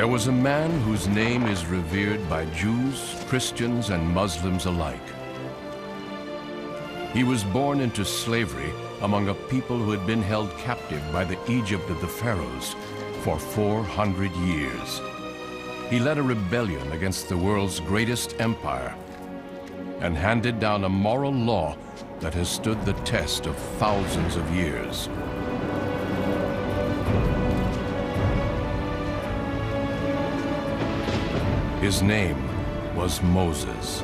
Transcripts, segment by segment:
There was a man whose name is revered by Jews, Christians, and Muslims alike. He was born into slavery among a people who had been held captive by the Egypt of the pharaohs for 400 years. He led a rebellion against the world's greatest empire and handed down a moral law that has stood the test of thousands of years. His name was Moses.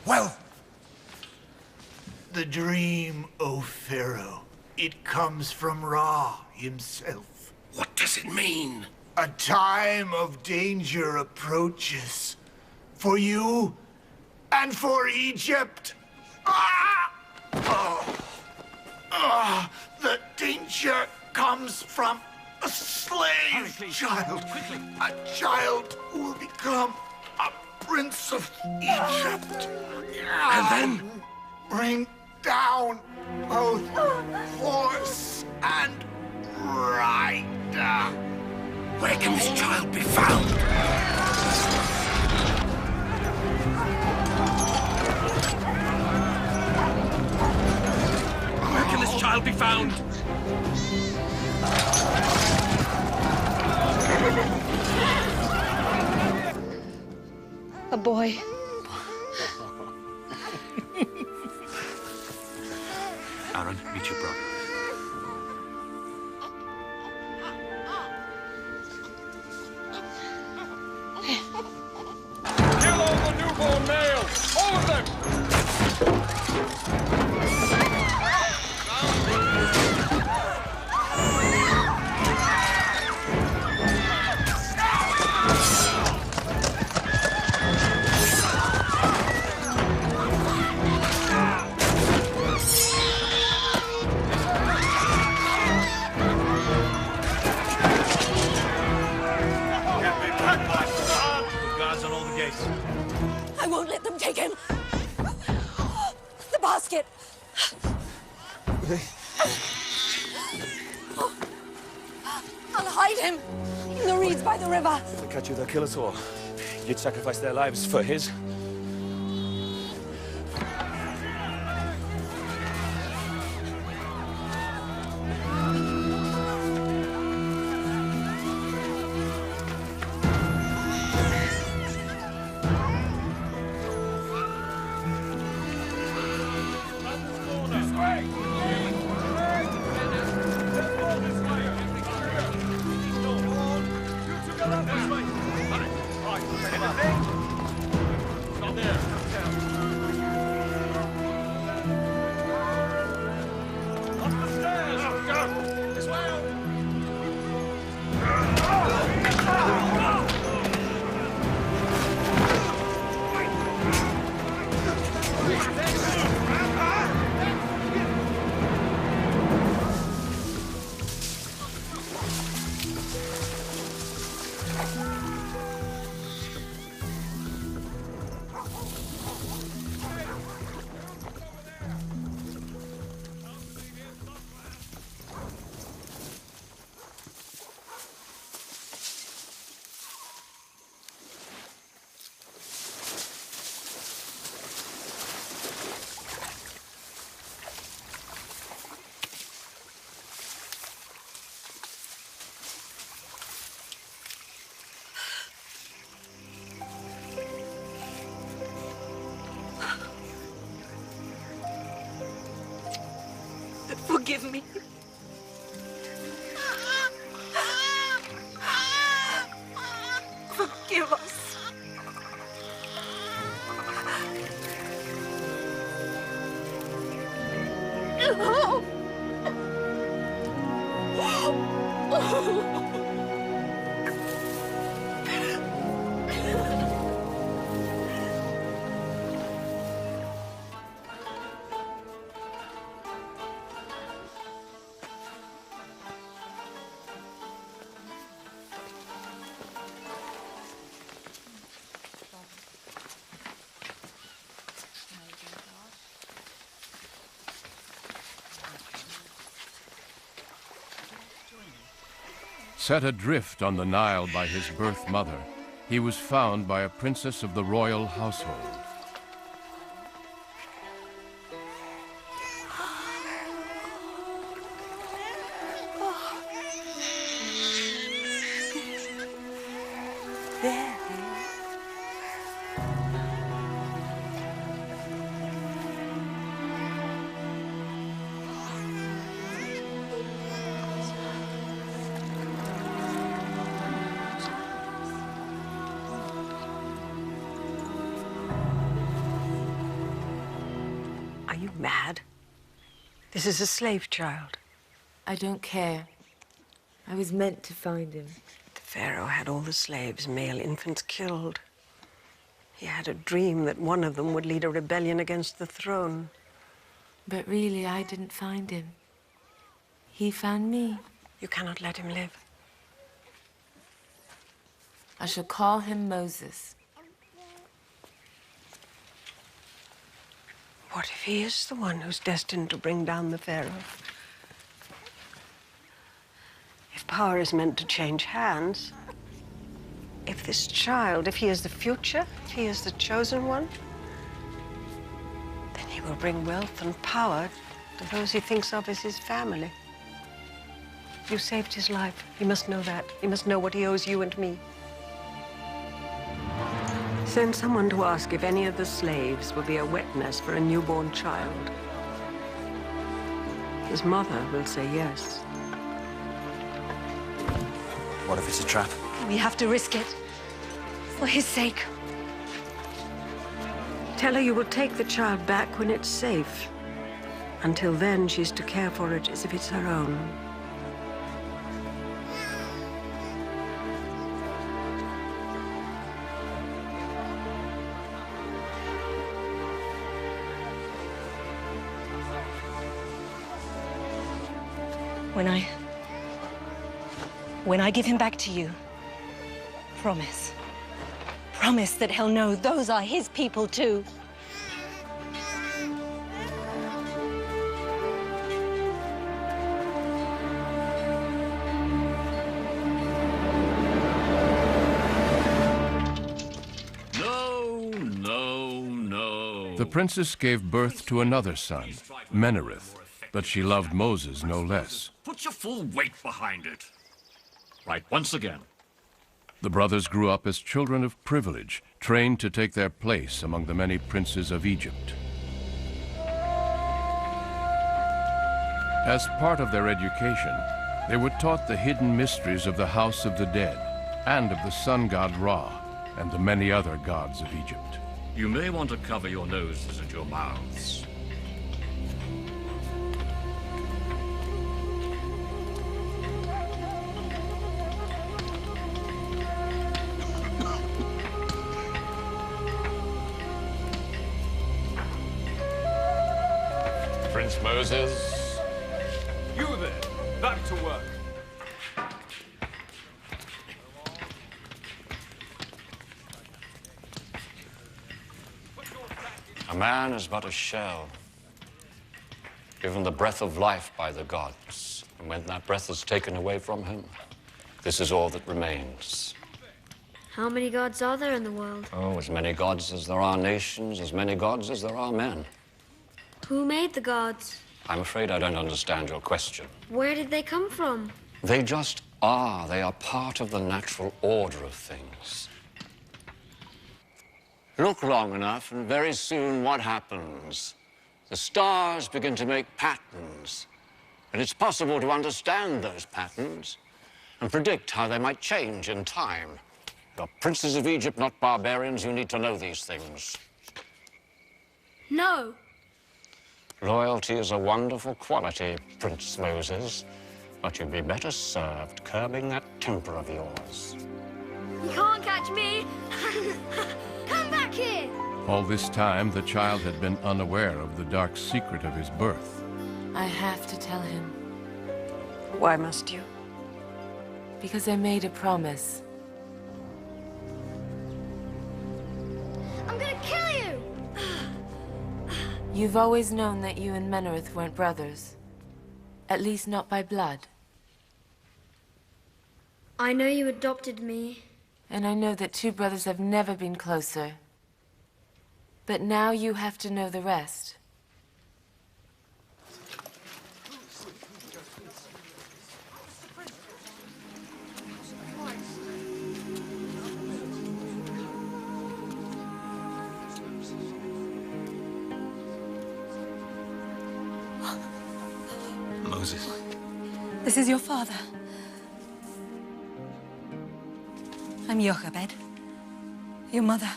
Well, the dream, O Pharaoh, it comes from Ra himself. What does it mean? A time of danger approaches for you and for Egypt. The danger comes from a slave child. A child who will become a prince of Egypt. And then? Bring down both horse and rider. Where can this child be found? Where can this child be found? A boy. Aaron, meet your brother. Kill all the newborn males! All of them! I won't let them take him. The basket. I'll hide him in the reeds by the river. If they catch you, they'll kill us all. You'd sacrifice their lives for his. forgive me. Forgive us. Set adrift on the Nile by his birth mother, he was found by a princess of the royal household. Are you mad? This is a slave child. I don't care. I was meant to find him. The Pharaoh had all the slaves, male infants, killed. He had a dream that one of them would lead a rebellion against the throne. But really, I didn't find him. He found me. You cannot let him live. I shall call him Moses. What if he is the one who's destined to bring down the Pharaoh? If power is meant to change hands, if this child, if he is the future, if he is the chosen one, then he will bring wealth and power to those he thinks of as his family. You saved his life. He must know that. He must know what he owes you and me. Send someone to ask if any of the slaves will be a wet nurse for a newborn child. His mother will say yes. What if it's a trap? We have to risk it. For his sake. Tell her you will take the child back when it's safe. Until then, she's to care for it as if it's her own. When I give him back to you, promise. Promise that he'll know those are his people too. No. The princess gave birth to another son, Menereth, but she loved Moses no less. Put your full weight behind it. Right, once again. The brothers grew up as children of privilege, trained to take their place among the many princes of Egypt. As part of their education, they were taught the hidden mysteries of the house of the dead, and of the sun god Ra, and the many other gods of Egypt. You may want to cover your noses and your mouths. Prince Moses. You there, back to work. A man is but a shell, given the breath of life by the gods. And when that breath is taken away from him, this is all that remains. How many gods are there in the world? Oh, as many gods as there are nations, as many gods as there are men. Who made the gods? I'm afraid I don't understand your question. Where did they come from? They just are. They are part of the natural order of things. Look long enough, and very soon what happens? The stars begin to make patterns, And it's possible to understand those patterns and predict how they might change in time. You're princes of Egypt, not barbarians. You need to know these things. No. Loyalty is a wonderful quality, Prince Moses, but you'd be better served curbing that temper of yours. You can't catch me. Come back here. All this time, the child had been unaware of the dark secret of his birth. I have to tell him. Why must you? Because I made a promise. I'm gonna kill you. You've always known that you and Menerith weren't brothers. At least not by blood. I know you adopted me. And I know that two brothers have never been closer. But now you have to know the rest. Moses. This is your father. I'm Jochebed, your mother.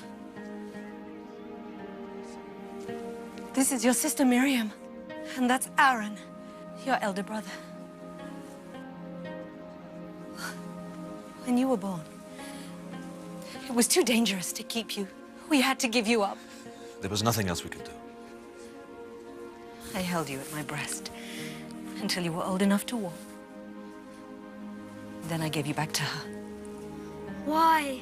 This is your sister Miriam, and that's Aaron, your elder brother. When you were born, it was too dangerous to keep you. We had to give you up. There was nothing else we could do. I held you at my breast until you were old enough to walk. Then I gave you back to her. Why?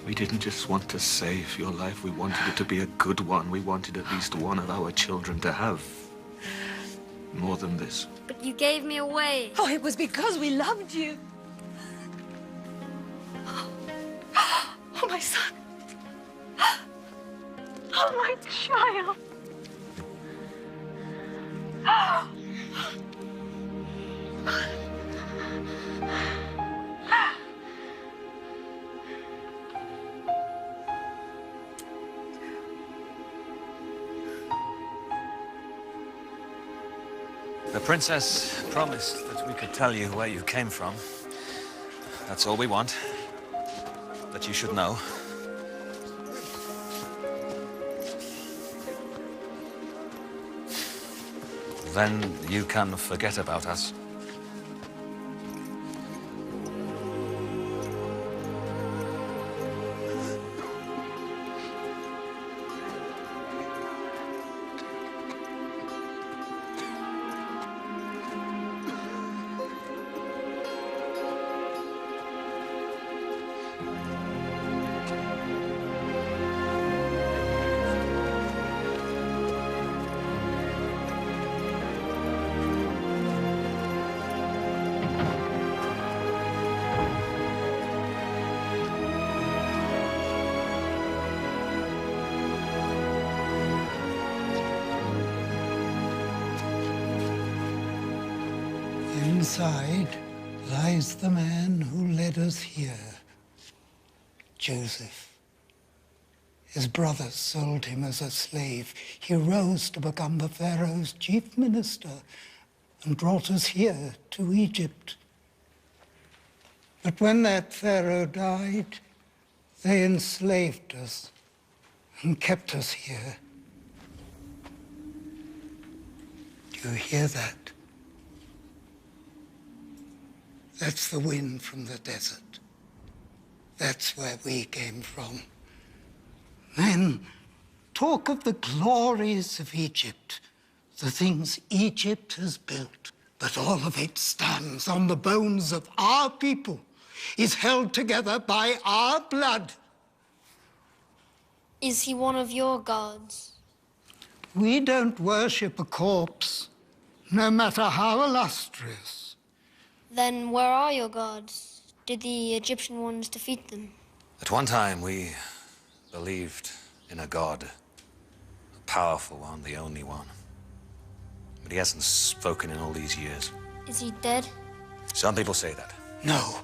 We didn't just want to save your life. We wanted it to be a good one. We wanted at least one of our children to have more than this. But you gave me away. Oh, it was because we loved you. Oh, my son. Oh, my child. The princess promised that we could tell you where you came from. That's all we want. That you should know. Then you can forget about us. Inside lies the man who led us here, Joseph. His brothers sold him as a slave. He rose to become the Pharaoh's chief minister and brought us here to Egypt. But when that Pharaoh died, they enslaved us and kept us here. Do you hear that? That's the wind from the desert. That's where we came from. Men talk of the glories of Egypt, the things Egypt has built. But all of it stands on the bones of our people, is held together by our blood. Is he one of your gods? We don't worship a corpse, no matter how illustrious. Then where are your gods? Did the Egyptian ones defeat them? At one time, we believed in a god, a powerful one, the only one. But he hasn't spoken in all these years. Is he dead? Some people say that. No.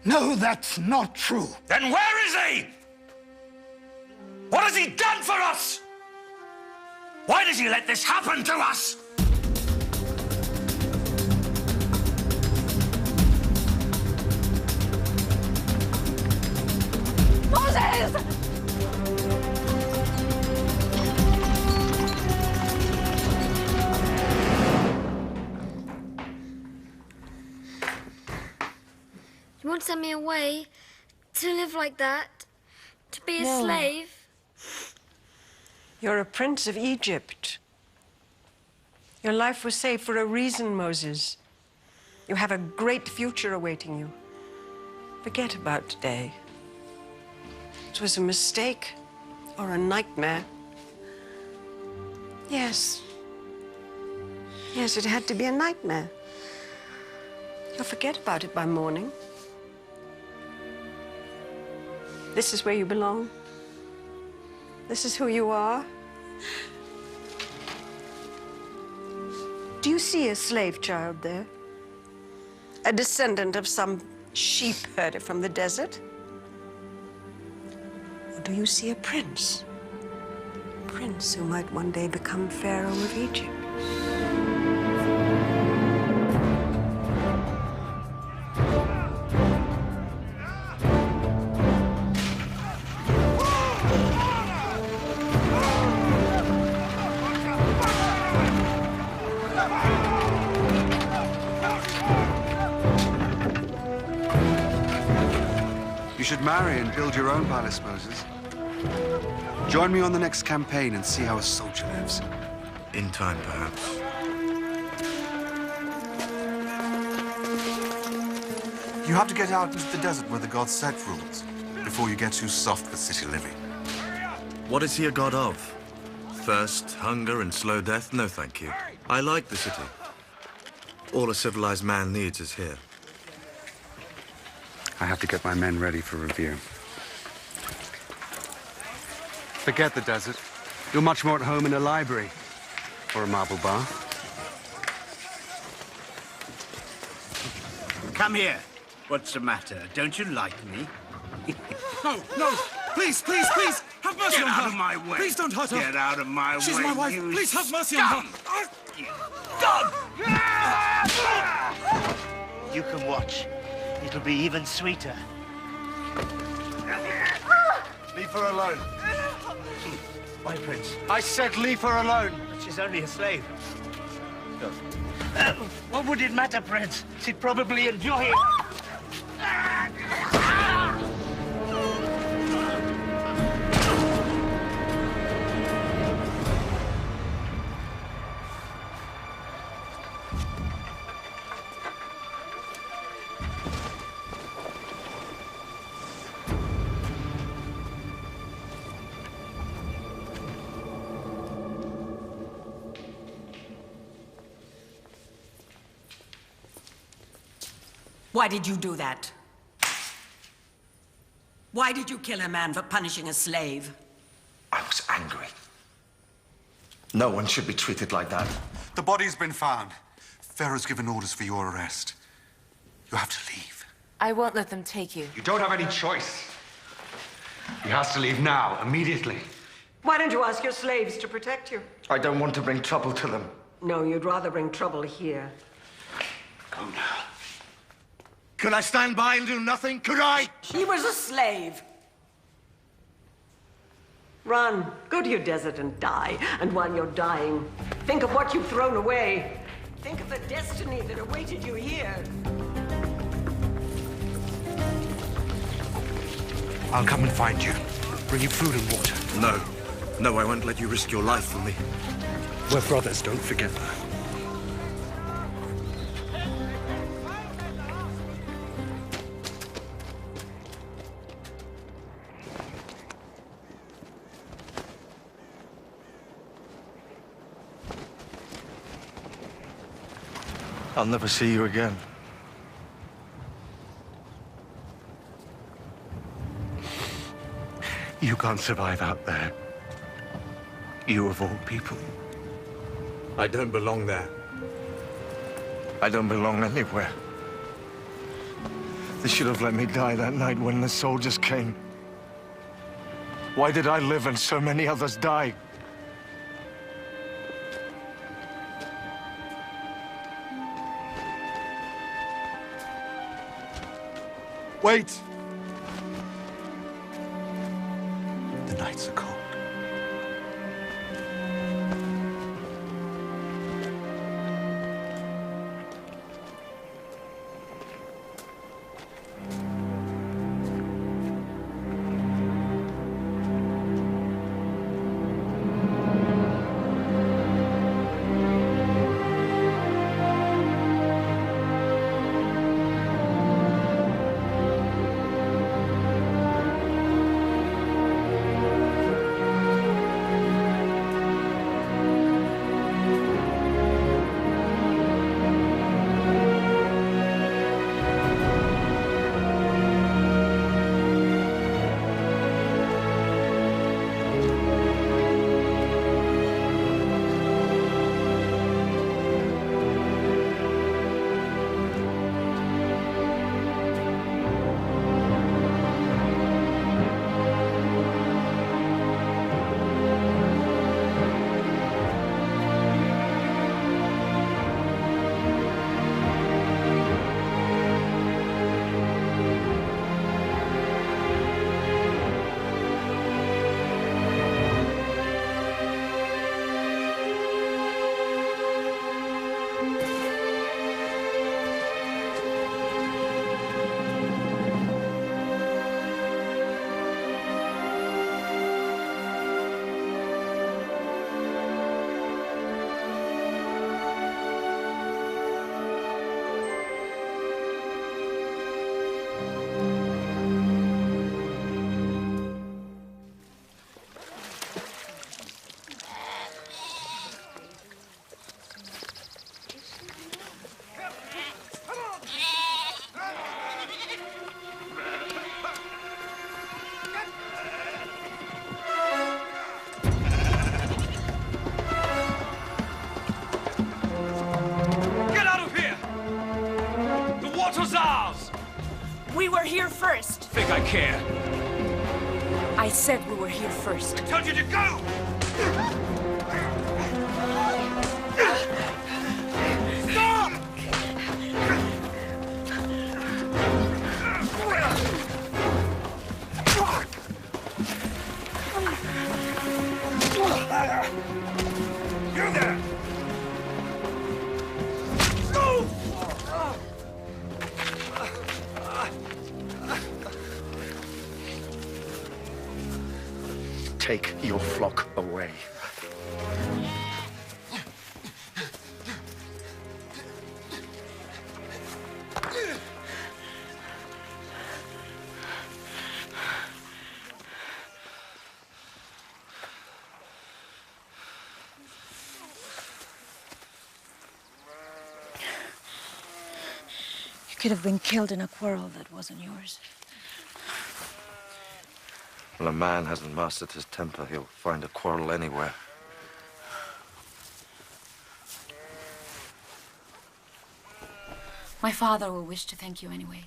No, that's not true. Then where is he? What has he done for us? Why does he let this happen to us? send me away to live like that, to be a slave. You're a prince of Egypt. Your life was saved for a reason, Moses. You have a great future awaiting you. Forget about today. It was a mistake or a nightmare. Yes. Yes, it had to be a nightmare. You'll forget about it by morning. This is where you belong. This is who you are. Do you see a slave child there? A descendant of some sheep herder from the desert? Or do you see a prince? A prince who might one day become Pharaoh of Egypt? You should marry and build your own palace, Moses. Join me on the next campaign and see how a soldier lives. In time, perhaps. You have to get out into the desert where the gods set rules before you get too soft with city living. What is he a god of? Thirst, hunger, and slow death? No, thank you. I like the city. All a civilized man needs is here. I have to get my men ready for review. Forget the desert. You're much more at home in a library or a marble bar. Come here. What's the matter? Don't you like me? No, no! Please, please, please! Have mercy on her! Get out of my way! Please don't hurt her! Get out of my way! She's my wife! You Please have mercy on her! Dog! You can watch. It'll be even sweeter. Leave her alone. My prince. I said leave her alone. She's only a slave. What would it matter, Prince? She'd probably enjoy it. Why did you do that? Why did you kill a man for punishing a slave? I was angry. No one should be treated like that. The body's been found. Pharaoh's given orders for your arrest. You have to leave. I won't let them take you. You don't have any choice. He has to leave now, immediately. Why don't you ask your slaves to protect you? I don't want to bring trouble to them. No, you'd rather bring trouble here. Go now. Could I stand by and do nothing? Could I? She was a slave. Run. Go to your desert and die. And while you're dying, think of what you've thrown away. Think of the destiny that awaited you here. I'll come and find you. Bring you food and water. No. No, I won't let you risk your life for me. We're brothers, don't forget that. I'll never see you again. You can't survive out there. You of all people. I don't belong there. I don't belong anywhere. They should have let me die that night when the soldiers came. Why did I live and so many others die? Wait! The nights are cold. We were here first. Think I care? I said we were here first. I told you to go! Stop! You there! Take your flock away. You could have been killed in a quarrel that wasn't yours. When a man hasn't mastered his temper, he'll find a quarrel anywhere. My father will wish to thank you anyway.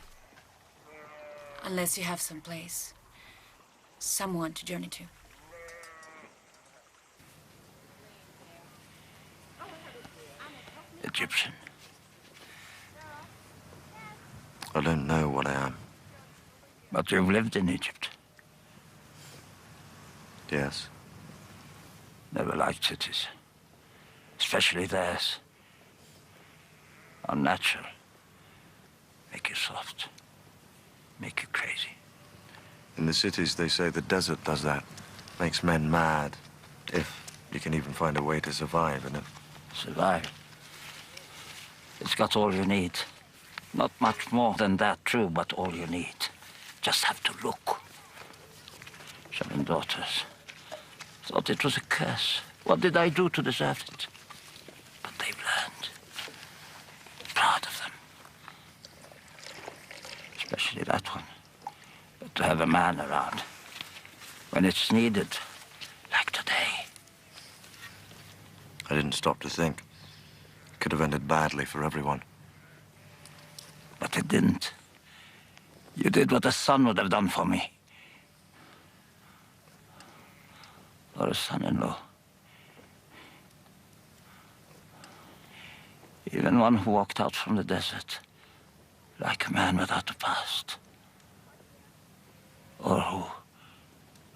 Unless you have some place, someone to journey to. Egyptian. I don't know what I am. But you've lived in Egypt. Yes. Never liked cities. Especially theirs. Unnatural. Make you soft. Make you crazy. In the cities, they say the desert does that. Makes men mad. If you can even find a way to survive in it. Survive? It's got all you need. Not much more than that, true, but all you need. Just have to look. 7 daughters. Thought it was a curse. What did I do to deserve it? But they've learned. Proud of them. Especially that one. But to have a man around. When it's needed. Like today. I didn't stop to think. It could have ended badly for everyone. But it didn't. You did what a son would have done for me. Or a son-in-law. Even one who walked out from the desert, like a man without a past. Or who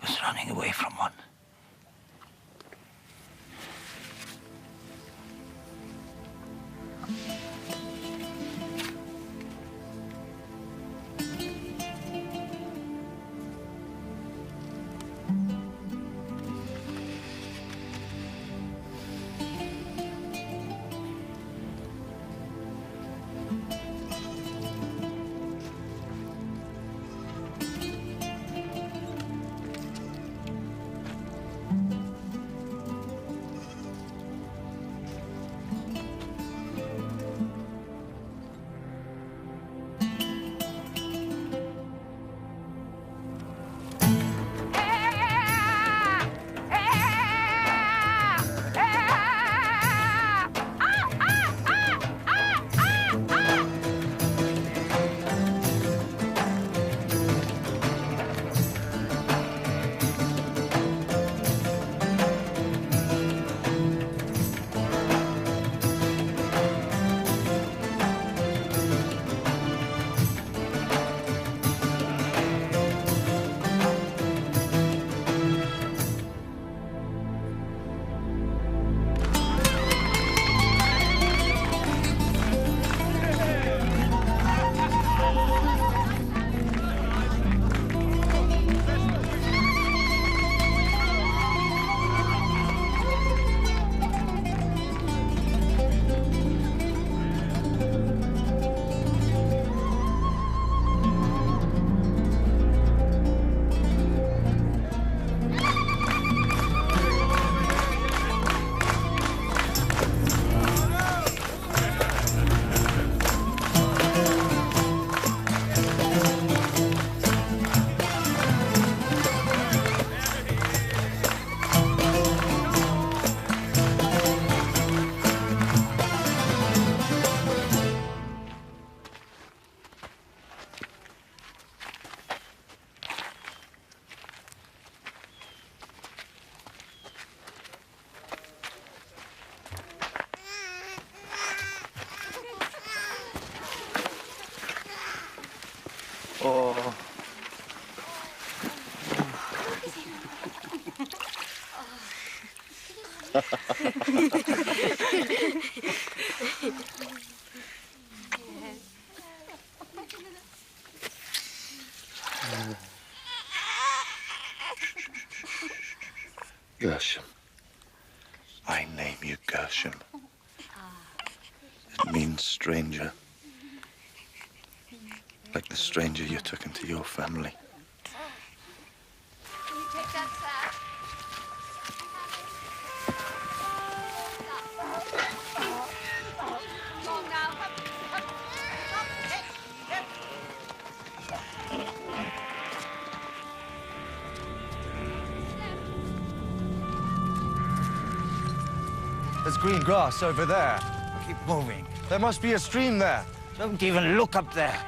was running away from one. Gershom. I name you Gershom. It means stranger. Like the stranger you took into your family. Can you take that sack? Come now. There's green grass over there. Keep moving. There must be a stream there. Don't even look up there.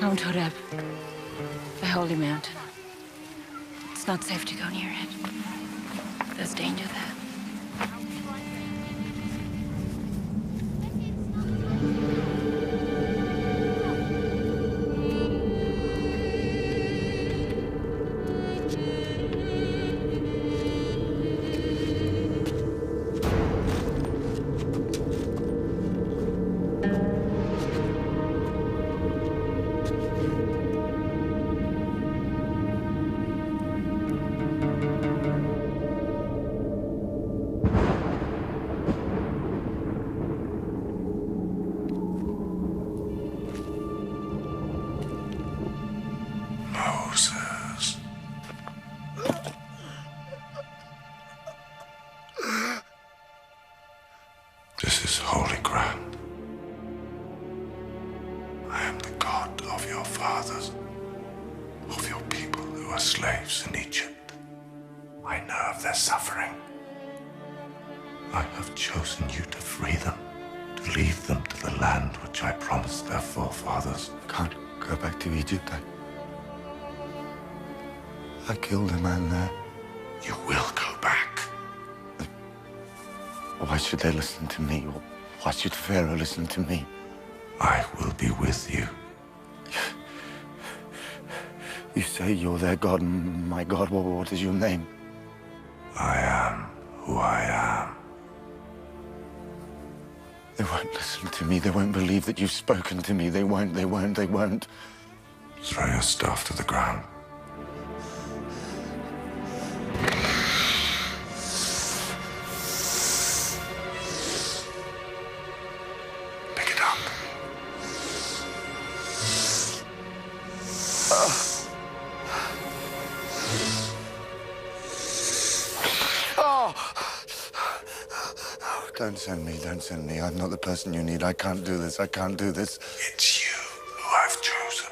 Mount Horeb, the holy mountain. It's not safe to go near it. There's danger there. Moses. This is holy ground. I am the God of your fathers, of your people who are slaves in Egypt. I know of their suffering. I have chosen you to free them, to lead them to the land which I promised their forefathers. I can't go back to Egypt. I killed a man there. You will go back. Why should they listen to me? Why should Pharaoh listen to me? I will be with you. You say you're their God, my God. What is your name? I am who I am. They won't listen to me. They won't believe that you've spoken to me. They won't. Throw your staff to the ground. Pick it up. Don't send me. I'm not the person you need. I can't do this. It's you who I've chosen.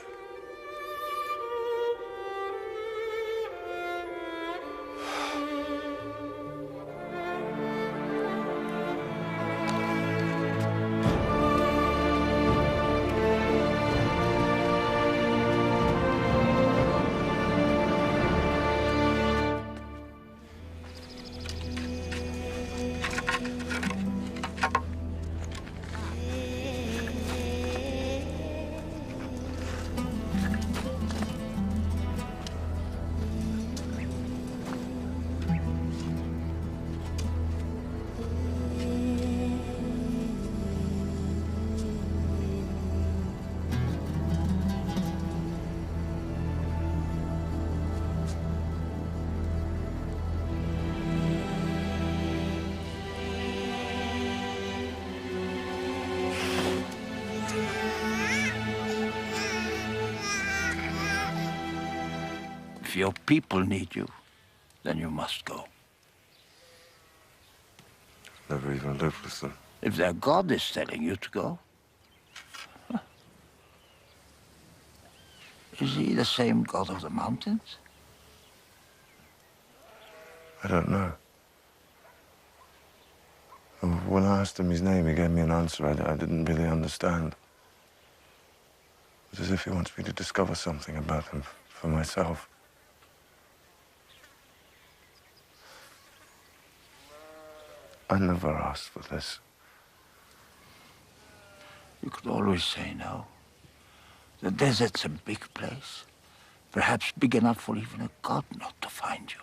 If your people need you, then you must go. Never even lived with them. If their God is telling you to go, is he the same God of the mountains? I don't know. When I asked him his name, he gave me an answer I didn't really understand. It's as if he wants me to discover something about him for myself. I never asked for this. You could always say no. The desert's a big place. Perhaps big enough for even a god not to find you.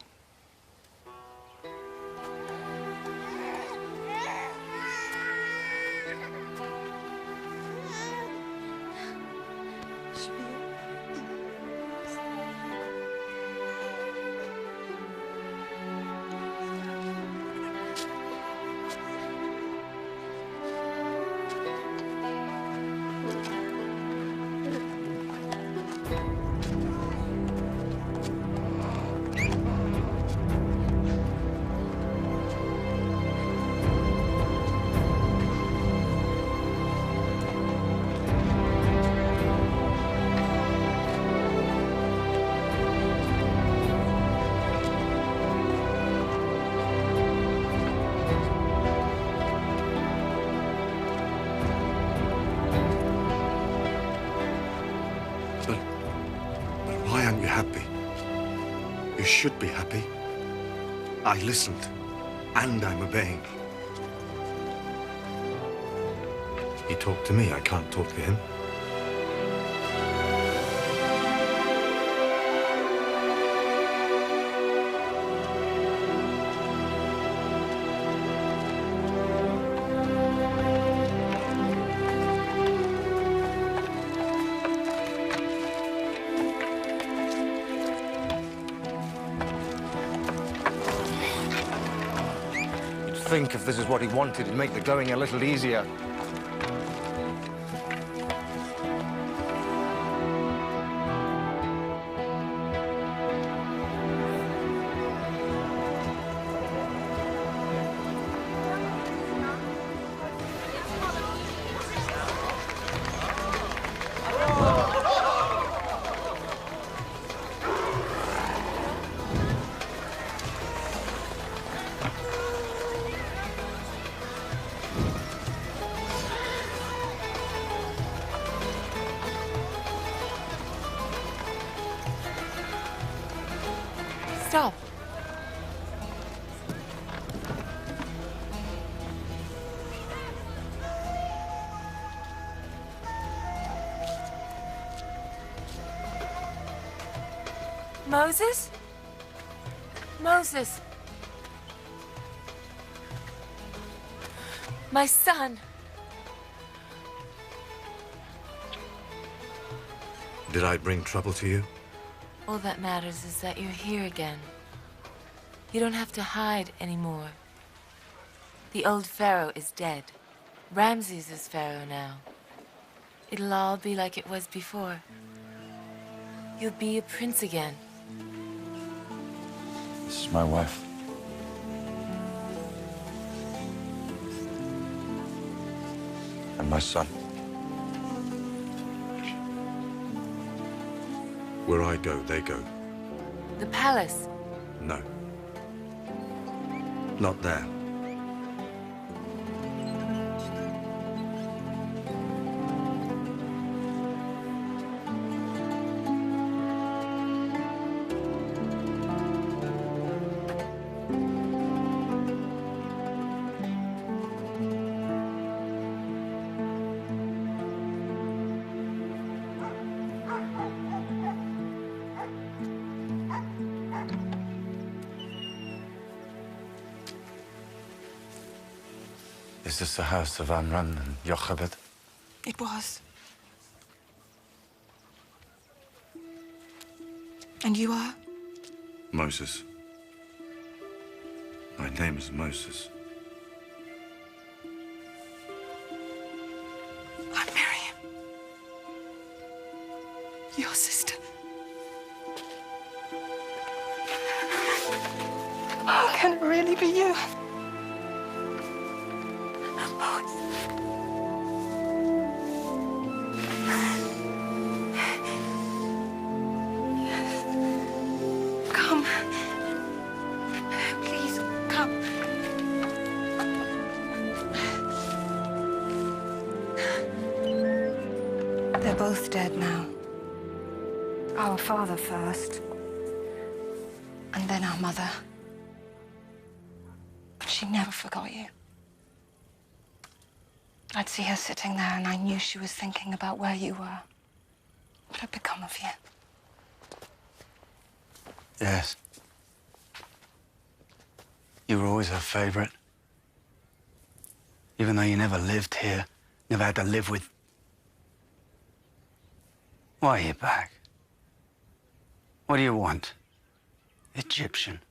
Why aren't you happy? You should be happy. I listened, and I'm obeying. He talked to me, I can't talk to him. Think if this is what he wanted, it'd make the going a little easier. Stop. Moses? Moses. My son. Did I bring trouble to you? All that matters is that you're here again. You don't have to hide anymore. The old pharaoh is dead. Ramses is pharaoh now. It'll all be like it was before. You'll be a prince again. This is my wife. And my son. Where I go, they go. The palace. No. Not there. Is this the house of Amran and Jochebed? It was. And you are? Moses. My name is Moses. I'm Miriam. Your sister. How can it really be you? Come. Please, come. They're both both dead now. Our father first, and then our mother. But she never forgot you. I'd see her sitting there, and I knew she was thinking about where you were. What had become of you? Yes. You were always her favorite. Even though you never lived here, never had to live with... Why are you back? What do you want? Egyptian.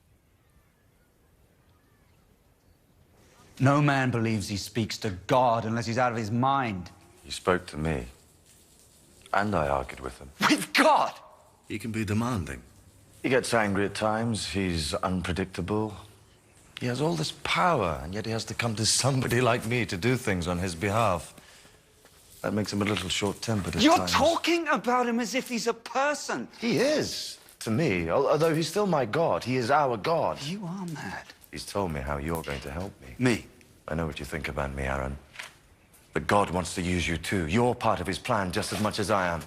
No man believes he speaks to God unless he's out of his mind. He spoke to me. And I argued with him. With God? He can be demanding. He gets angry at times. He's unpredictable. He has all this power, and yet he has to come to somebody like me to do things on his behalf. That makes him a little short-tempered at You're times. talking about him as if he's a person. He is, to me. Although he's still my God. He is our God. You are mad. He's told me how you're going to help me. Me? I know what you think about me, Aaron. But God wants to use you too. You're part of his plan just as much as I am.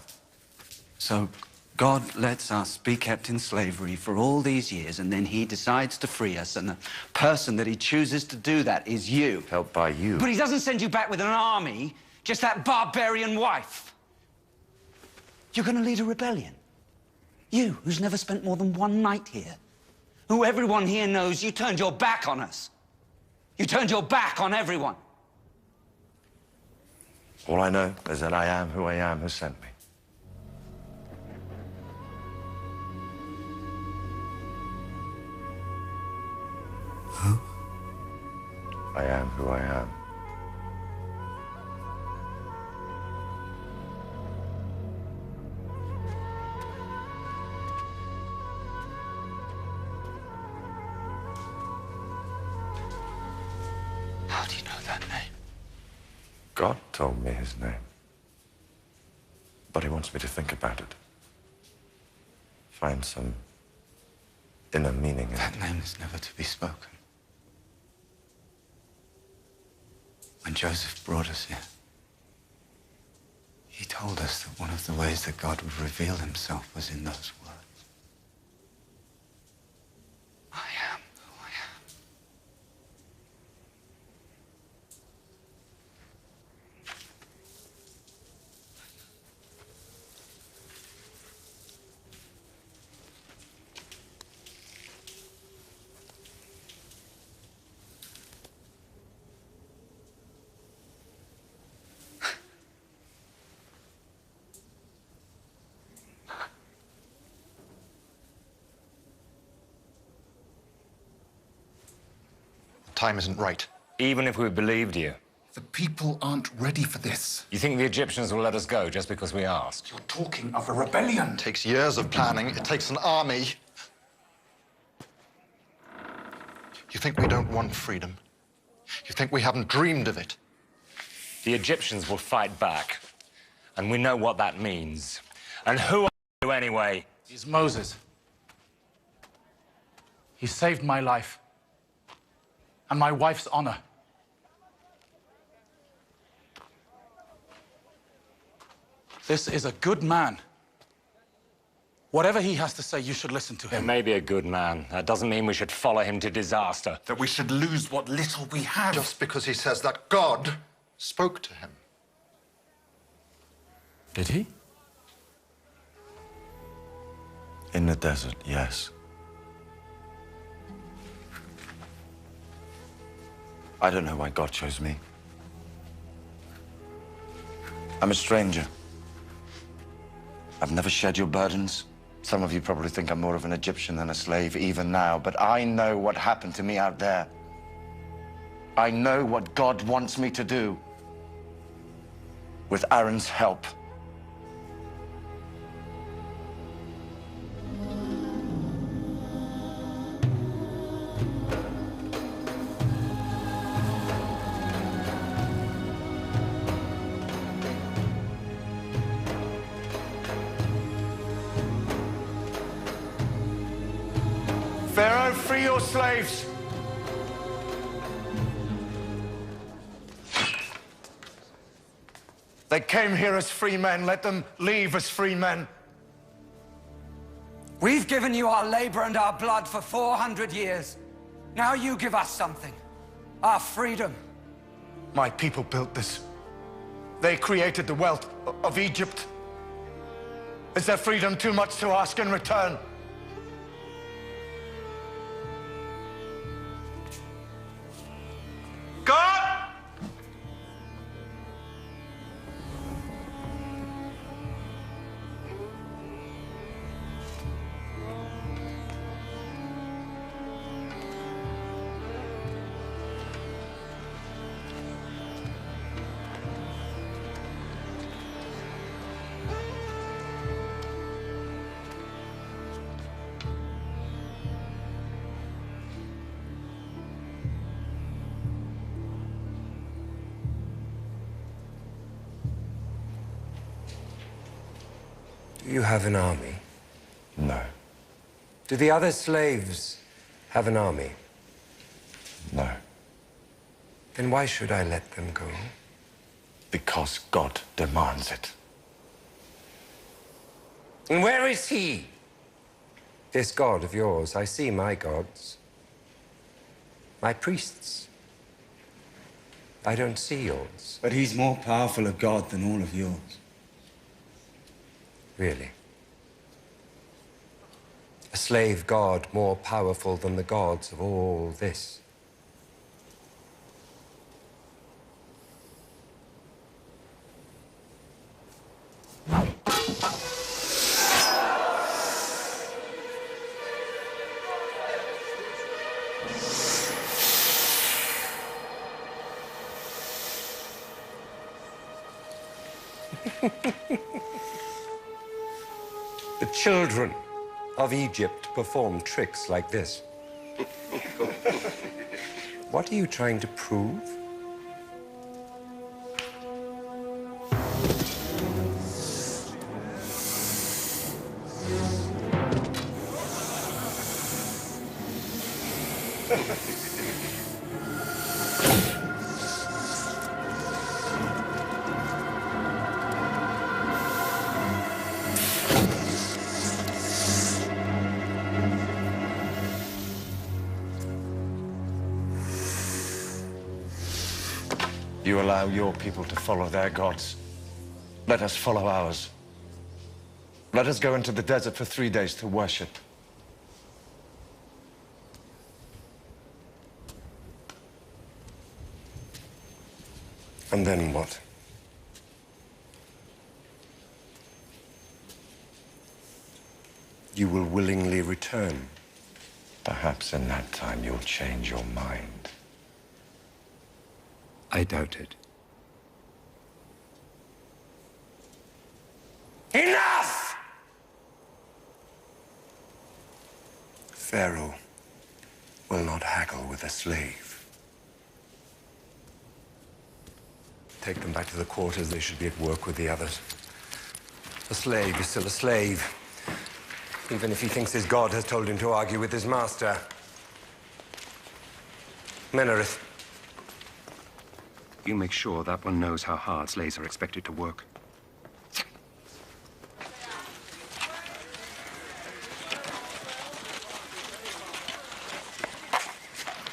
So God lets us be kept in slavery for all these years, and then he decides to free us, and the person that he chooses to do that is you. Helped by you. But he doesn't send you back with an army, just that barbarian wife. You're going to lead a rebellion. You, who's never spent more than one night here. Who everyone here knows you turned your back on us. You turned your back on everyone. All I know is that I am who I am who sent me. Who? I am who I am. How do you know that name? God told me his name. But he wants me to think about it. Find some inner meaning in it. That name is never to be spoken. When Joseph brought us here, he told us that one of the ways that God would reveal himself was in those words. I am who I am. Time isn't right. Even if we believed you. The people aren't ready for this. You think the Egyptians will let us go just because we asked? You're talking of a rebellion. It takes years of planning. It takes an army. You think we don't want freedom? You think we haven't dreamed of it? The Egyptians will fight back. And we know what that means. And who are you anyway? He's Moses. He saved my life. And my wife's honor. This is a good man. Whatever he has to say, you should listen to him. He may be a good man. That doesn't mean we should follow him to disaster. That we should lose what little we have. Just because he says that God spoke to him. Did he? In the desert, yes. I don't know why God chose me. I'm a stranger. I've never shared your burdens. Some of you probably think I'm more of an Egyptian than a slave, even now, but I know what happened to me out there. I know what God wants me to do. With Aaron's help. Pharaoh, free your slaves! They came here as free men. Let them leave as free men. We've given you our labor and our blood for 400 years. Now you give us something. Our freedom. My people built this. They created the wealth of Egypt. Is their freedom too much to ask in return? God! Do you have an army? No. Do the other slaves have an army? No. Then why should I let them go? Because God demands it. And where is he? This God of yours. I see my gods. My priests. I don't see yours. But he's more powerful a god than all of yours. Really? A slave god more powerful than the gods of all this? The children of Egypt perform tricks like this. What are you trying to prove? You allow your people to follow their gods. Let us follow ours. Let us go into the desert for 3 days to worship. And then what? You will willingly return. Perhaps in that time you'll change your mind. I doubt it. Enough! Pharaoh will not haggle with a slave. Take them back to the quarters. They should be at work with the others. A slave is still a slave, even if he thinks his God has told him to argue with his master. Menarith. You make sure that one knows how hard slaves are expected to work.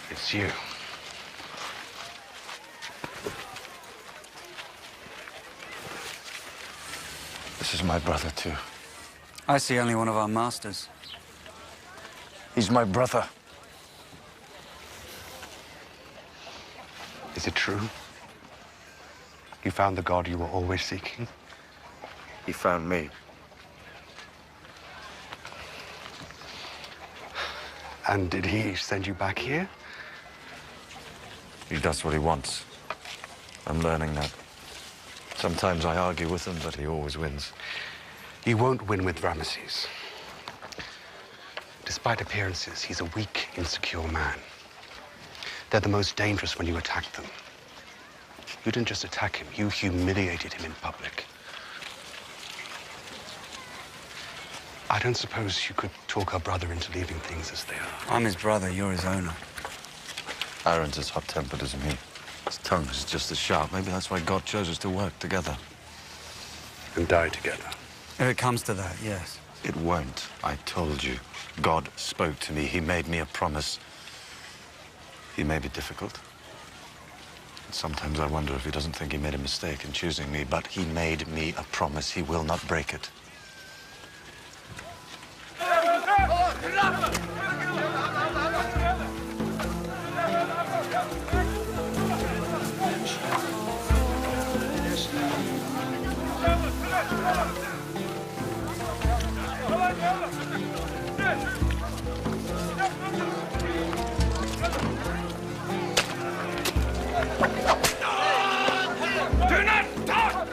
It's you. This is my brother, too. I see only one of our masters. He's my brother. Is it true? You found the god you were always seeking? He found me. And did he send you back here? He does what he wants. I'm learning that. Sometimes I argue with him, but he always wins. You won't win with Ramesses. Despite appearances, he's a weak, insecure man. They're the most dangerous when you attack them. You didn't just attack him, you humiliated him in public. I don't suppose you could talk our brother into leaving things as they are. I'm his brother, you're his owner. Aaron's as hot-tempered as me. His tongue is just as sharp. Maybe that's why God chose us to work together. and die together. If it comes to that, yes. It won't. I told you. God spoke to me. He made me a promise. He may be difficult. Sometimes I wonder if he doesn't think he made a mistake in choosing me, but he made me a promise. He will not break it. Do not talk!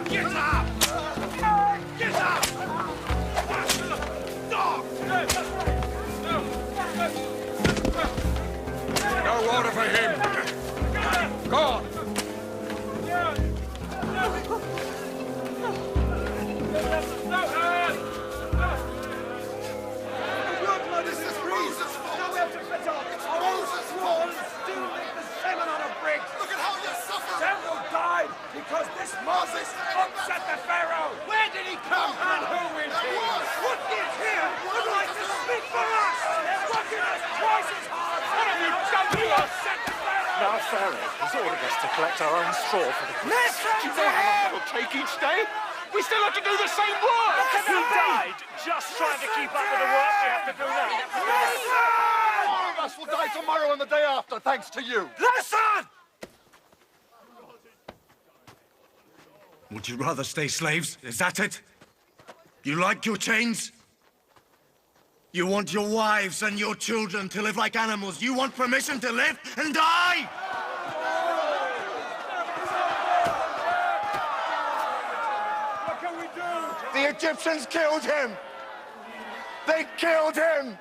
Get up! Get up! Dog! No water for him. Go on. This is Moses' fault. It's Moses' fault. Still make the salmon out of bricks. Look at how you suffer. Several died because this Moses upset the Pharaoh. Where did he come and who is he? What is here would like to speak for us? Working us twice as hard. What have you done to upset the Pharaoh? Now Pharaoh has ordered us to collect our own straw for the Christmas. Do you know how long it'll take each day? We still have to do the same work! He died just trying to keep up with the work we have to do now. All of us will die tomorrow and the day after, thanks to you. Listen! Would you rather stay slaves? Is that it? You like your chains? You want your wives and your children to live like animals. You want permission to live and die? The Egyptians killed him. They killed him.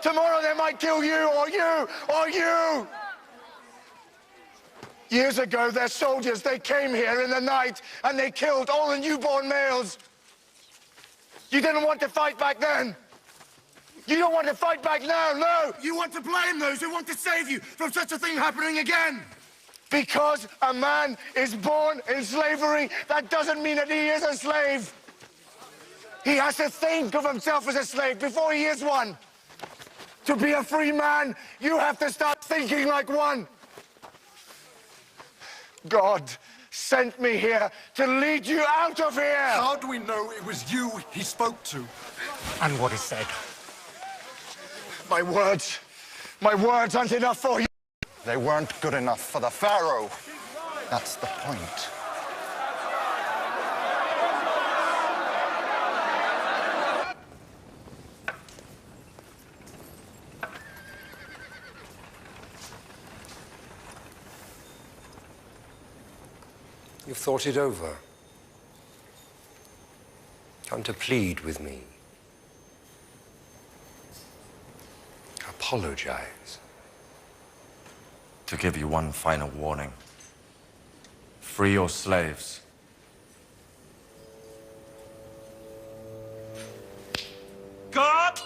Tomorrow they might kill you or you or you. Years ago, their soldiers, they came here in the night and they killed all the newborn males. You didn't want to fight back then. You don't want to fight back now, no. You want to blame those who want to save you from such a thing happening again. Because a man is born in slavery, that doesn't mean that he is a slave. He has to think of himself as a slave before he is one. To be a free man, you have to start thinking like one. God sent me here to lead you out of here. How do we know it was you he spoke to? And what he said. My words aren't enough for you. They weren't good enough for the Pharaoh. That's the point. You've thought it over. Come to plead with me. Apologize. To give you one final warning. Free your slaves. God!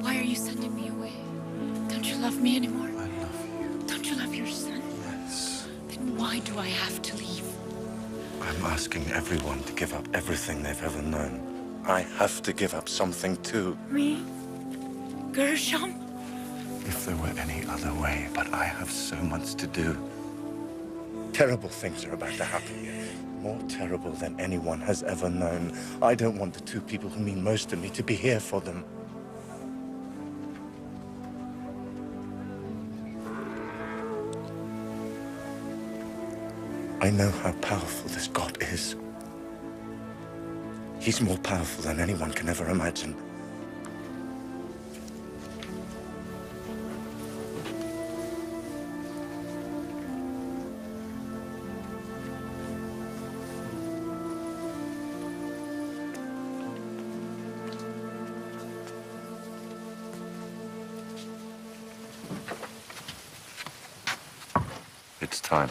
Why are you sending me away? Don't you love me anymore? I love you. Don't you love your son? Yes. Then why do I have to leave? I'm asking everyone to give up everything they've ever known. I have to give up something too. Me? Gershom? If there were any other way, but I have so much to do. Terrible things are about to happen here. More terrible than anyone has ever known. I don't want the two people who mean most to me to be here for them. I know how powerful this God is. He's more powerful than anyone can ever imagine. It's time.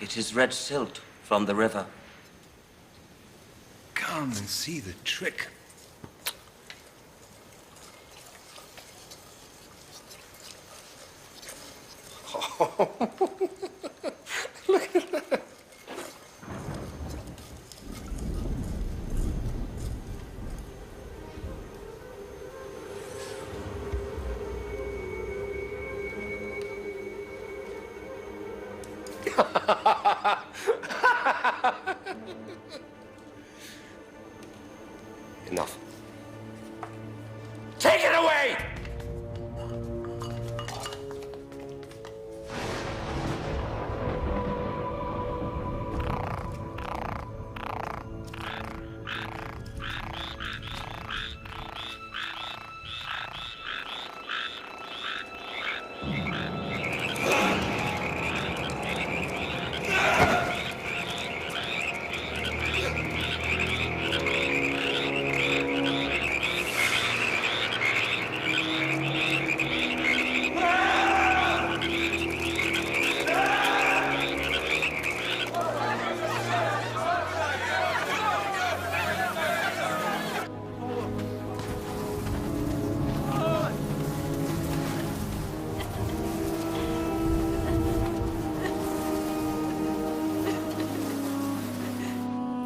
It is red silt from the river. Come and see the trick. Look at that. Enough. Take it away!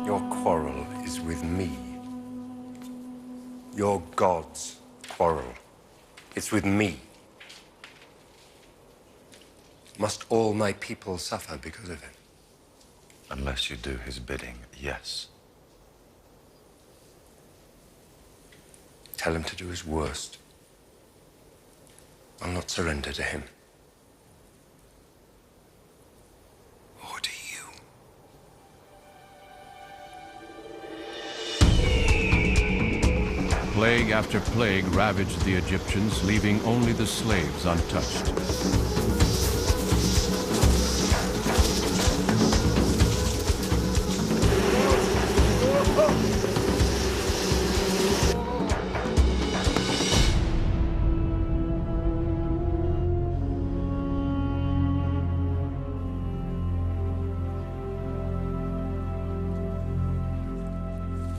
Your quarrel is with me. Your God's quarrel. It's with me. Must all my people suffer because of it? Unless you do his bidding, yes. Tell him to do his worst. I'll not surrender to him. Or do you? Plague after plague ravaged the Egyptians, leaving only the slaves untouched.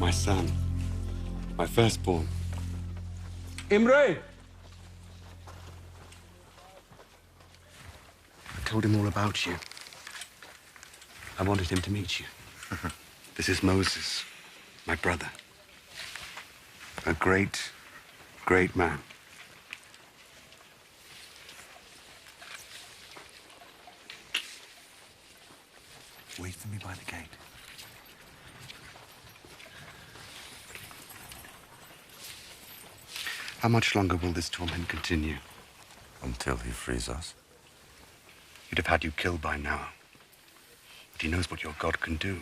My son, my firstborn. Imre! I told him all about you. I wanted him to meet you. This is Moses, my brother. A great, great man. Wait for me by the gate. How much longer will this torment continue? Until he frees us. He'd have had you killed by now. But he knows what your God can do.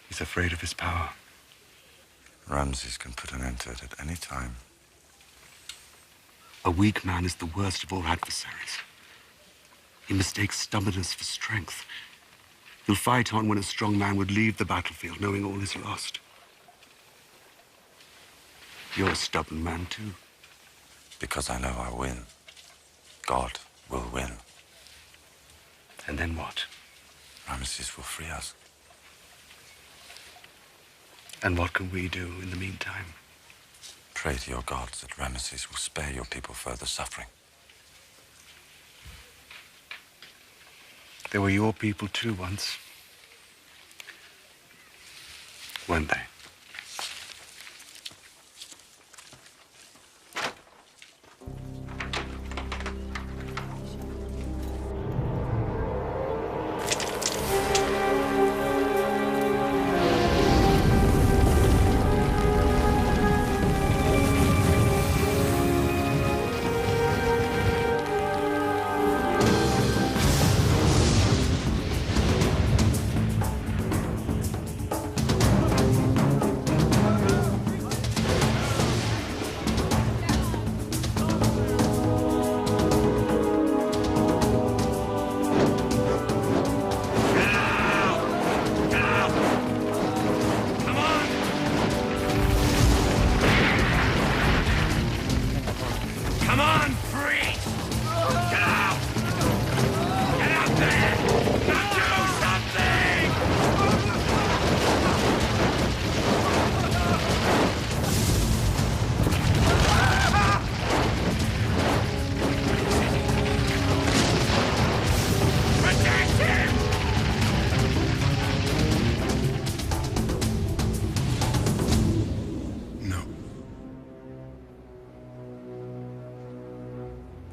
He's afraid of his power. Ramses can put an end to it at any time. A weak man is the worst of all adversaries. He mistakes stubbornness for strength. He'll fight on when a strong man would leave the battlefield knowing all is lost. You're a stubborn man, too. Because I know I'll win. God will win. And then what? Ramses will free us. And what can we do in the meantime? Pray to your gods that Ramses will spare your people further suffering. They were your people, too, once. Weren't they?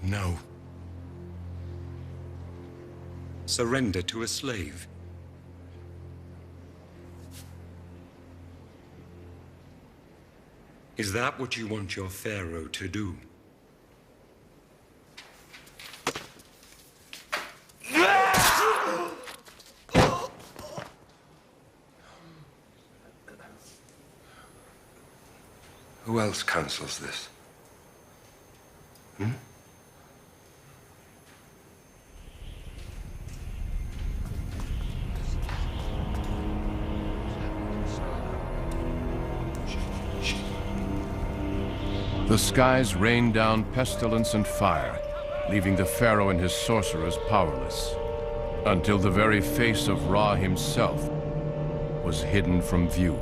No. Surrender to a slave. Is that what you want your pharaoh to do? Who else counsels this? Hmm? The skies rained down pestilence and fire, leaving the pharaoh and his sorcerers powerless, until the very face of Ra himself was hidden from view.